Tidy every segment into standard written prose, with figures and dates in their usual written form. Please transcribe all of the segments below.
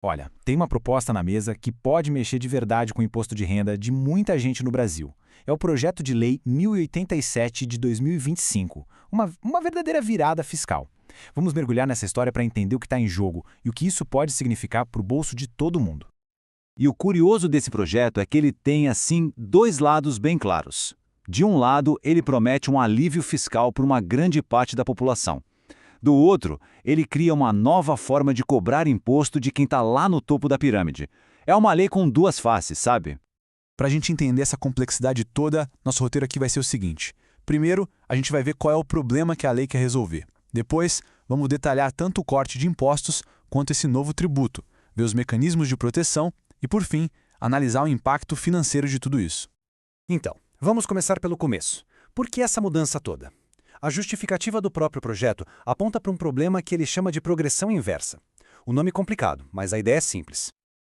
Olha, tem uma proposta na mesa que pode mexer de verdade com o imposto de renda de muita gente no Brasil. É o Projeto de Lei 1087 de 2025, uma verdadeira virada fiscal. Vamos mergulhar nessa história para entender o que está em jogo e o que isso pode significar para o bolso de todo mundo. E o curioso desse projeto é que ele tem, assim, dois lados bem claros. De um lado, ele promete um alívio fiscal para uma grande parte da população. Do outro, ele cria uma nova forma de cobrar imposto de quem está lá no topo da pirâmide. É uma lei com duas faces, sabe? Para a gente entender essa complexidade toda, nosso roteiro aqui vai ser o seguinte. Primeiro, a gente vai ver qual é o problema que a lei quer resolver. Depois, vamos detalhar tanto o corte de impostos quanto esse novo tributo, ver os mecanismos de proteção e, por fim, analisar o impacto financeiro de tudo isso. Então, vamos começar pelo começo. Por que essa mudança toda? A justificativa do próprio projeto aponta para um problema que ele chama de progressão inversa. O nome é complicado, mas a ideia é simples.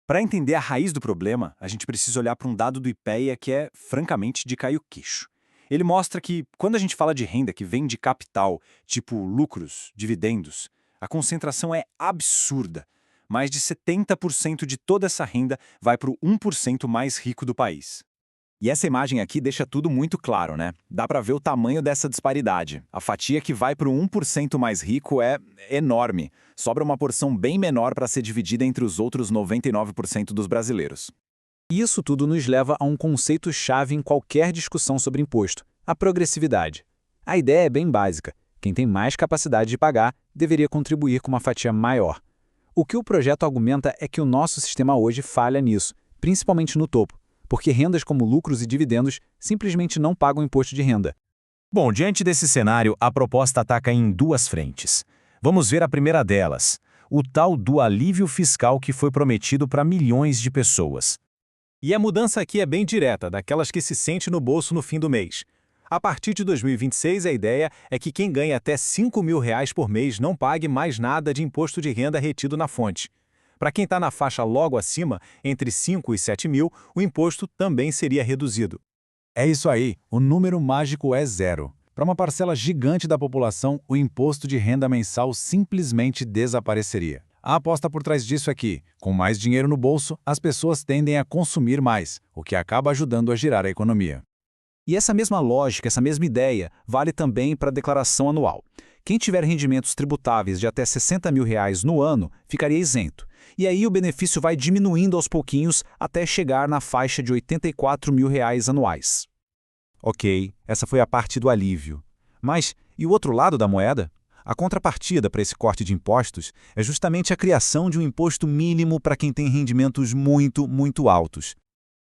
Para entender a raiz do problema, a gente precisa olhar para um dado do IPEA que é, francamente, de cair o queixo. Ele mostra que, quando a gente fala de renda que vem de capital, tipo lucros, dividendos, a concentração é absurda. Mais de 70% de toda essa renda vai para o 1% mais rico do país. E essa imagem aqui deixa tudo muito claro, né? Dá para ver o tamanho dessa disparidade. A fatia que vai para o 1% mais rico é enorme. Sobra uma porção bem menor para ser dividida entre os outros 99% dos brasileiros. Isso tudo nos leva a um conceito-chave em qualquer discussão sobre imposto: a progressividade. A ideia é bem básica. Quem tem mais capacidade de pagar deveria contribuir com uma fatia maior. O que o projeto argumenta é que o nosso sistema hoje falha nisso, principalmente no topo, porque rendas como lucros e dividendos simplesmente não pagam imposto de renda. Bom, diante desse cenário, a proposta ataca em duas frentes. Vamos ver a primeira delas, o tal do alívio fiscal que foi prometido para milhões de pessoas. E a mudança aqui é bem direta, daquelas que se sente no bolso no fim do mês. A partir de 2026, a ideia é que quem ganha até R$ 5.000 por mês não pague mais nada de imposto de renda retido na fonte. Para quem está na faixa logo acima, entre 5 e 7 mil, o imposto também seria reduzido. É isso aí, o número mágico é zero. Para uma parcela gigante da população, o imposto de renda mensal simplesmente desapareceria. A aposta por trás disso é que, com mais dinheiro no bolso, as pessoas tendem a consumir mais, o que acaba ajudando a girar a economia. E essa mesma lógica, essa mesma ideia, vale também para a declaração anual. Quem tiver rendimentos tributáveis de até R$ 60 mil no ano, ficaria isento. E aí o benefício vai diminuindo aos pouquinhos até chegar na faixa de R$ 84 mil anuais. Ok, essa foi a parte do alívio. Mas e o outro lado da moeda? A contrapartida para esse corte de impostos é justamente a criação de um imposto mínimo para quem tem rendimentos muito, muito altos.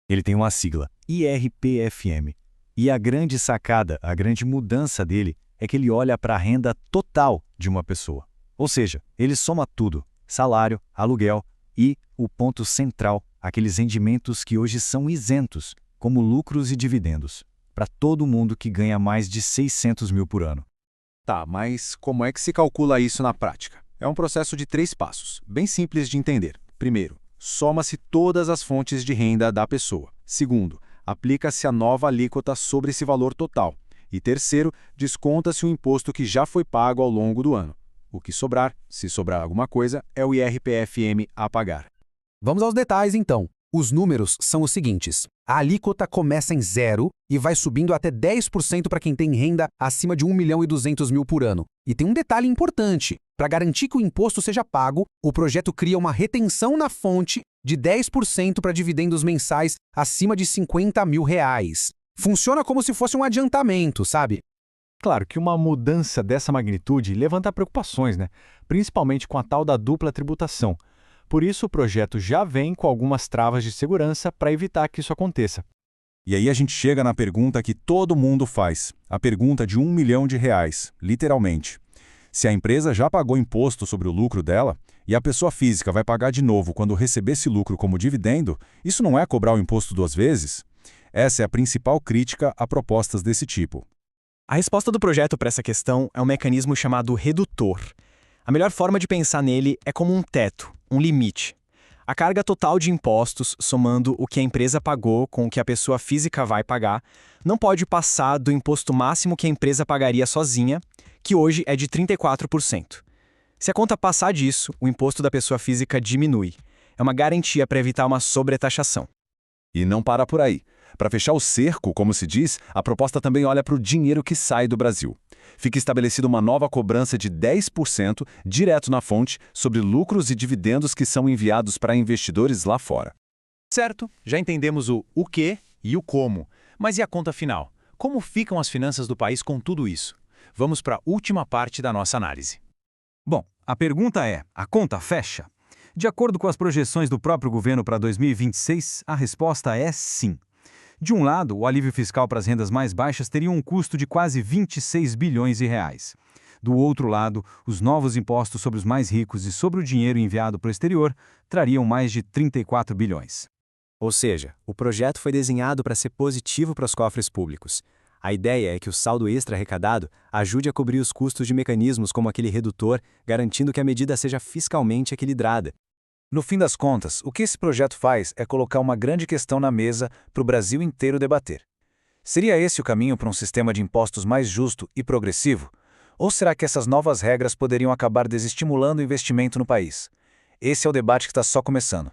Ele tem uma sigla, IRPFM. E a grande sacada, a grande mudança dele é que ele olha para a renda total de uma pessoa. Ou seja, ele soma tudo: salário, aluguel e, o ponto central, aqueles rendimentos que hoje são isentos, como lucros e dividendos, para todo mundo que ganha mais de 600 mil por ano. Tá, mas como é que se calcula isso na prática? É um processo de 3 passos, bem simples de entender. Primeiro, soma-se todas as fontes de renda da pessoa. Segundo, aplica-se a nova alíquota sobre esse valor total. E terceiro, desconta-se o imposto que já foi pago ao longo do ano. O que sobrar, se sobrar alguma coisa, é o IRPFM a pagar. Vamos aos detalhes, então. Os números são os seguintes. A alíquota começa em 0 e vai subindo até 10% para quem tem renda acima de 1.200.000 por ano. E tem um detalhe importante. Para garantir que o imposto seja pago, o projeto cria uma retenção na fonte de 10% para dividendos mensais acima de R$ 50 mil. Funciona como se fosse um adiantamento, sabe? Claro que uma mudança dessa magnitude levanta preocupações, né? Principalmente com a tal da dupla tributação. Por isso, o projeto já vem com algumas travas de segurança para evitar que isso aconteça. E aí a gente chega na pergunta que todo mundo faz, a pergunta de R$ 1 milhão, literalmente. Se a empresa já pagou imposto sobre o lucro dela, e a pessoa física vai pagar de novo quando receber esse lucro como dividendo, isso não é cobrar o imposto 2 vezes? Essa é a principal crítica a propostas desse tipo. A resposta do projeto para essa questão é um mecanismo chamado redutor. A melhor forma de pensar nele é como um teto, um limite. A carga total de impostos, somando o que a empresa pagou com o que a pessoa física vai pagar, não pode passar do imposto máximo que a empresa pagaria sozinha, que hoje é de 34%. Se a conta passar disso, o imposto da pessoa física diminui. É uma garantia para evitar uma sobretaxação. E não para por aí. Para fechar o cerco, como se diz, a proposta também olha para o dinheiro que sai do Brasil. Fica estabelecida uma nova cobrança de 10% direto na fonte sobre lucros e dividendos que são enviados para investidores lá fora. Certo, já entendemos o que e o como. Mas e a conta final? Como ficam as finanças do país com tudo isso? Vamos para a última parte da nossa análise. Bom, a pergunta é: a conta fecha? De acordo com as projeções do próprio governo para 2026, a resposta é sim. De um lado, o alívio fiscal para as rendas mais baixas teria um custo de quase 26 bilhões de reais. Do outro lado, os novos impostos sobre os mais ricos e sobre o dinheiro enviado para o exterior trariam mais de 34 bilhões. Ou seja, o projeto foi desenhado para ser positivo para os cofres públicos. A ideia é que o saldo extra arrecadado ajude a cobrir os custos de mecanismos como aquele redutor, garantindo que a medida seja fiscalmente equilibrada. No fim das contas, o que esse projeto faz é colocar uma grande questão na mesa para o Brasil inteiro debater. Seria esse o caminho para um sistema de impostos mais justo e progressivo? Ou será que essas novas regras poderiam acabar desestimulando o investimento no país? Esse é o debate que está só começando.